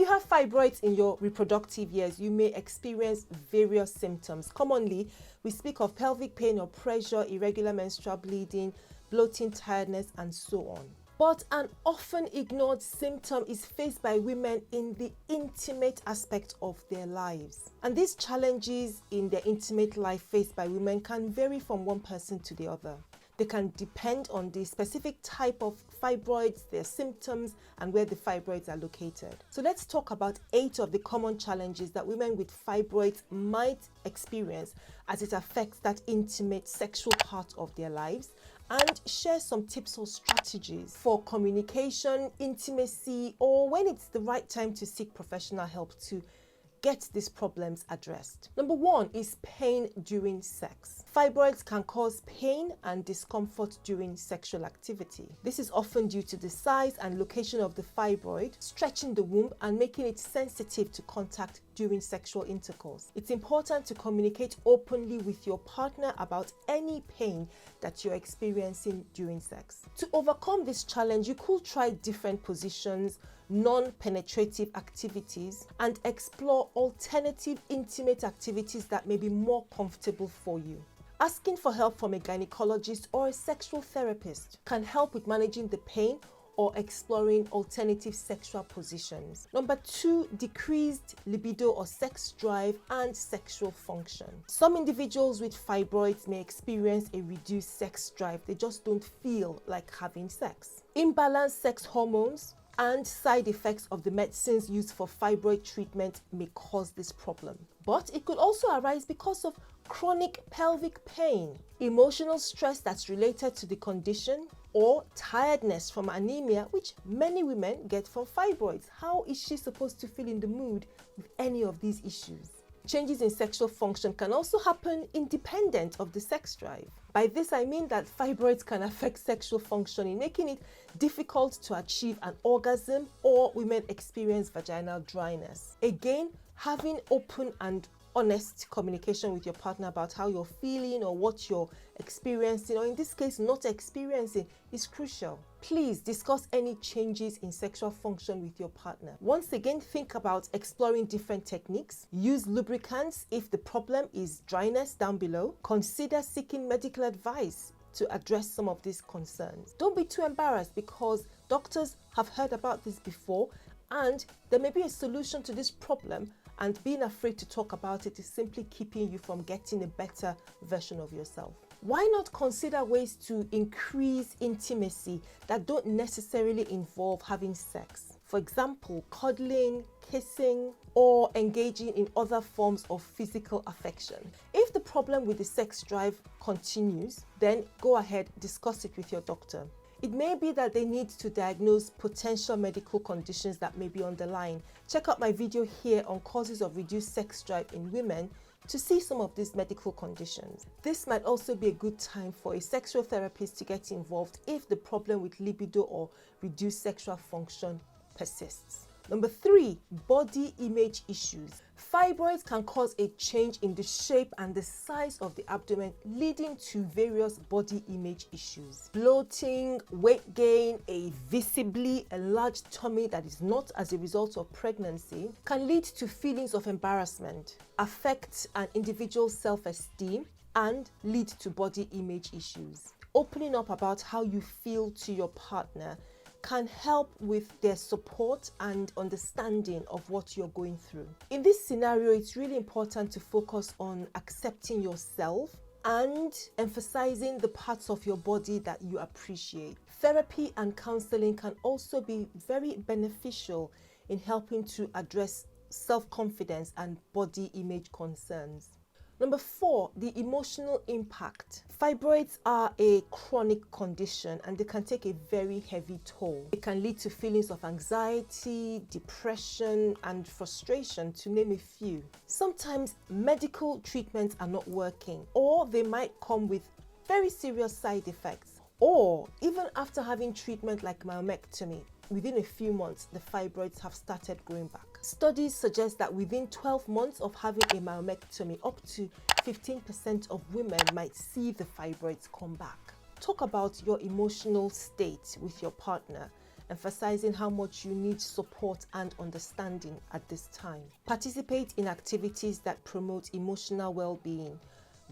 you have fibroids in your reproductive years, you may experience various symptoms. Commonly, we speak of pelvic pain or pressure, irregular menstrual bleeding, bloating, tiredness, and so on. But an often ignored symptom is faced by women in the intimate aspect of their lives. And these challenges in their intimate life faced by women can vary from one person to the other. They can depend on the specific type of fibroids, their symptoms, and where the fibroids are located. So let's talk about 8 of the common challenges that women with fibroids might experience as it affects that intimate sexual part of their lives, and share some tips or strategies for communication, intimacy, or when it's the right time to seek professional help to get these problems addressed. Number 1 is pain during sex. Fibroids can cause pain and discomfort during sexual activity. This is often due to the size and location of the fibroid, stretching the womb and making it sensitive to contact during sexual intercourse. It's important to communicate openly with your partner about any pain that you're experiencing during sex. To overcome this challenge, you could try different positions, non-penetrative activities, and explore alternative intimate activities that may be more comfortable for you. Asking for help from a gynecologist or a sexual therapist can help with managing the pain or exploring alternative sexual positions. Number 2, decreased libido or sex drive and sexual function. Some individuals with fibroids may experience a reduced sex drive. They just don't feel like having sex. Imbalanced sex hormones and side effects of the medicines used for fibroid treatment may cause this problem. But it could also arise because of chronic pelvic pain, emotional stress that's related to the condition, or tiredness from anemia, which many women get from fibroids. How is she supposed to feel in the mood with any of these issues? Changes in sexual function can also happen independent of the sex drive. By this, I mean that fibroids can affect sexual functioning, making it difficult to achieve an orgasm, or women experience vaginal dryness. Again, having open and honest communication with your partner about how you're feeling or what you're experiencing, or in this case not experiencing, is crucial. Please discuss any changes in sexual function with your partner. Once again, think about exploring different techniques. Use lubricants if the problem is dryness down below. Consider seeking medical advice to address some of these concerns. Don't be too embarrassed, because doctors have heard about this before and there may be a solution to this problem, and being afraid to talk about it is simply keeping you from getting a better version of yourself. Why not consider ways to increase intimacy that don't necessarily involve having sex? For example, cuddling, kissing, or engaging in other forms of physical affection. If the problem with the sex drive continues, then go ahead, discuss it with your doctor. It may be that they need to diagnose potential medical conditions that may be on the line. Check out my video here on causes of reduced sex drive in women to see some of these medical conditions. This might also be a good time for a sexual therapist to get involved if the problem with libido or reduced sexual function persists. Number 3, body image issues. Fibroids can cause a change in the shape and the size of the abdomen, leading to various body image issues. Bloating, weight gain, a visibly enlarged tummy that is not as a result of pregnancy can lead to feelings of embarrassment, affect an individual's self-esteem, and lead to body image issues. Opening up about how you feel to your partner can help with their support and understanding of what you're going through. In this scenario, it's really important to focus on accepting yourself and emphasizing the parts of your body that you appreciate. Therapy and counseling can also be very beneficial in helping to address self-confidence and body image concerns. Number 4, the emotional impact. Fibroids are a chronic condition and they can take a very heavy toll. It can lead to feelings of anxiety, depression, and frustration, to name a few. Sometimes medical treatments are not working, or they might come with very serious side effects. Or even after having treatment like myomectomy, within a few months, the fibroids have started growing back. Studies suggest that within 12 months of having a myomectomy, up to 15% of women might see the fibroids come back. Talk about your emotional state with your partner emphasizing how much you need support and understanding at this time. Participate in activities that promote emotional well-being,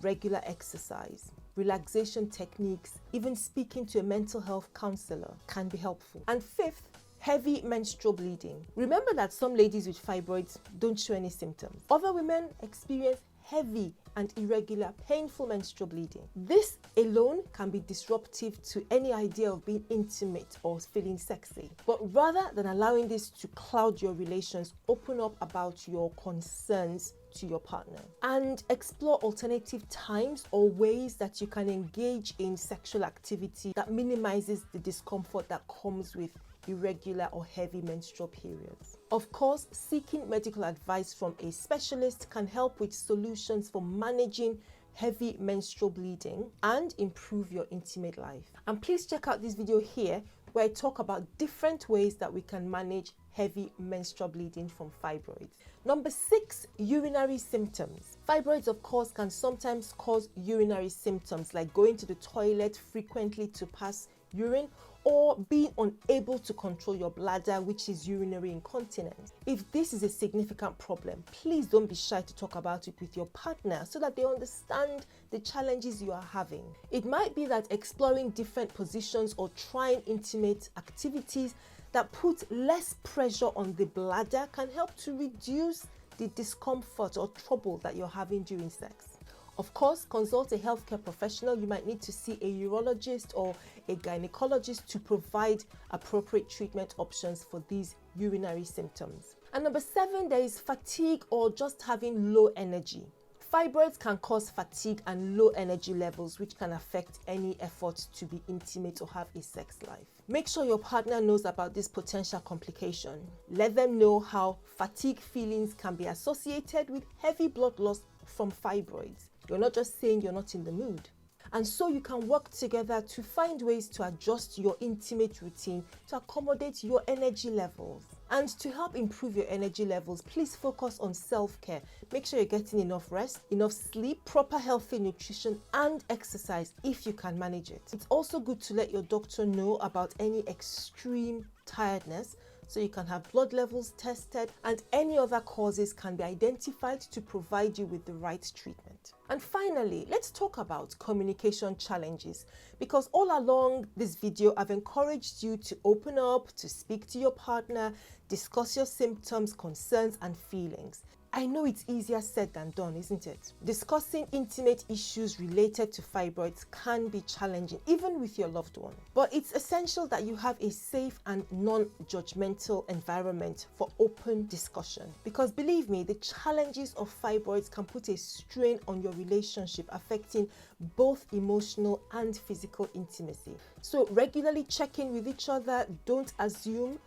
regular exercise, relaxation techniques, even speaking to a mental health counselor can be helpful. And fifth, heavy menstrual bleeding. Remember that some ladies with fibroids don't show any symptoms. Other women experience heavy and irregular, painful menstrual bleeding. This alone can be disruptive to any idea of being intimate or feeling sexy. But rather than allowing this to cloud your relations, open up about your concerns to your partner and explore alternative times or ways that you can engage in sexual activity that minimizes the discomfort that comes with irregular or heavy menstrual periods. Of course, seeking medical advice from a specialist can help with solutions for managing heavy menstrual bleeding and improve your intimate life. And please check out this video here where I talk about different ways that we can manage heavy menstrual bleeding from fibroids. Number 6, urinary symptoms. Fibroids, of course, can sometimes cause urinary symptoms like going to the toilet frequently to pass urine or being unable to control your bladder, which is urinary incontinence. If this is a significant problem, please don't be shy to talk about it with your partner so that they understand the challenges you are having. It might be that exploring different positions or trying intimate activities that put less pressure on the bladder can help to reduce the discomfort or trouble that you're having during sex. Of course, consult a healthcare professional. You might need to see a urologist or a gynecologist to provide appropriate treatment options for these urinary symptoms. And number 7, there is fatigue or just having low energy. Fibroids can cause fatigue and low energy levels, which can affect any effort to be intimate or have a sex life. Make sure your partner knows about this potential complication. Let them know how fatigue feelings can be associated with heavy blood loss from fibroids. You're not just saying you're not in the mood. And so you can work together to find ways to adjust your intimate routine to accommodate your energy levels. And to help improve your energy levels, please focus on self-care. Make sure you're getting enough rest, enough sleep, proper healthy nutrition, and exercise if you can manage it. It's also good to let your doctor know about any extreme tiredness so you can have blood levels tested and any other causes can be identified to provide you with the right treatment. And finally, let's talk about communication challenges, because all along this video, I've encouraged you to open up, to speak to your partner, discuss your symptoms, concerns, and feelings. I know it's easier said than done, isn't it? Discussing intimate issues related to fibroids can be challenging, even with your loved one. But it's essential that you have a safe and non-judgmental environment for open discussion. Because believe me, the challenges of fibroids can put a strain on your relationship, affecting both emotional and physical intimacy. So regularly check in with each other. Don't assume.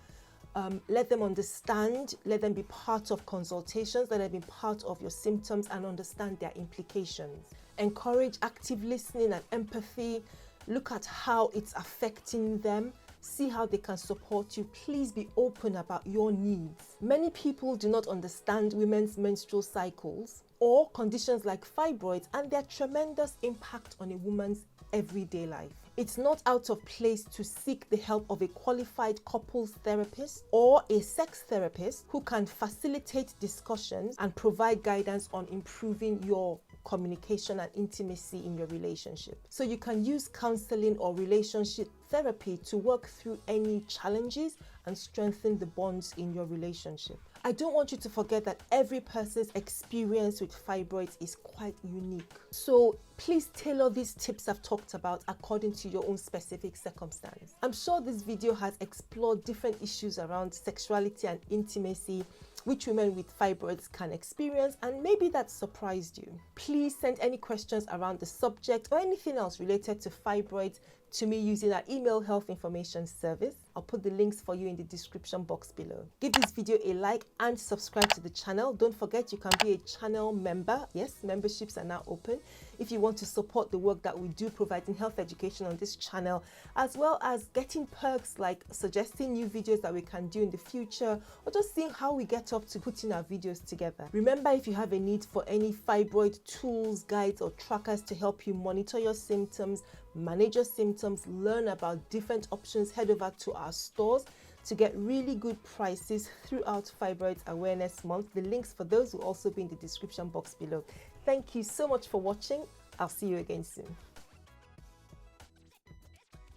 Let them understand, let them be part of consultations, let them be part of your symptoms and understand their implications. Encourage active listening and empathy. Look at how it's affecting them. See how they can support you. Please be open about your needs. Many people do not understand women's menstrual cycles or conditions like fibroids and their tremendous impact on a woman's everyday life. It's not out of place to seek the help of a qualified couples therapist or a sex therapist who can facilitate discussions and provide guidance on improving your communication and intimacy in your relationship. So you can use counseling or relationship therapy to work through any challenges and strengthen the bonds in your relationship. I don't want you to forget that every person's experience with fibroids is quite unique. So please tailor these tips I've talked about according to your own specific circumstance. I'm sure this video has explored different issues around sexuality and intimacy which women with fibroids can experience, and maybe that surprised you. Please send any questions around the subject or anything else related to fibroids to me using our email health information service. I'll put the links for you in the description box below. Give this video a like and subscribe to the channel. Don't forget you can be a channel member. Yes, memberships are now open. If you want to support the work that we do providing health education on this channel, as well as getting perks like suggesting new videos that we can do in the future, or just seeing how we get up to putting our videos together. Remember, if you have a need for any fibroid tools, guides, or trackers to help you monitor your symptoms, manage your symptoms, learn about different options, head over to our stores to get really good prices throughout Fibroids Awareness Month. The links for those will also be in the description box below. Thank you so much for watching. I'll see you again soon.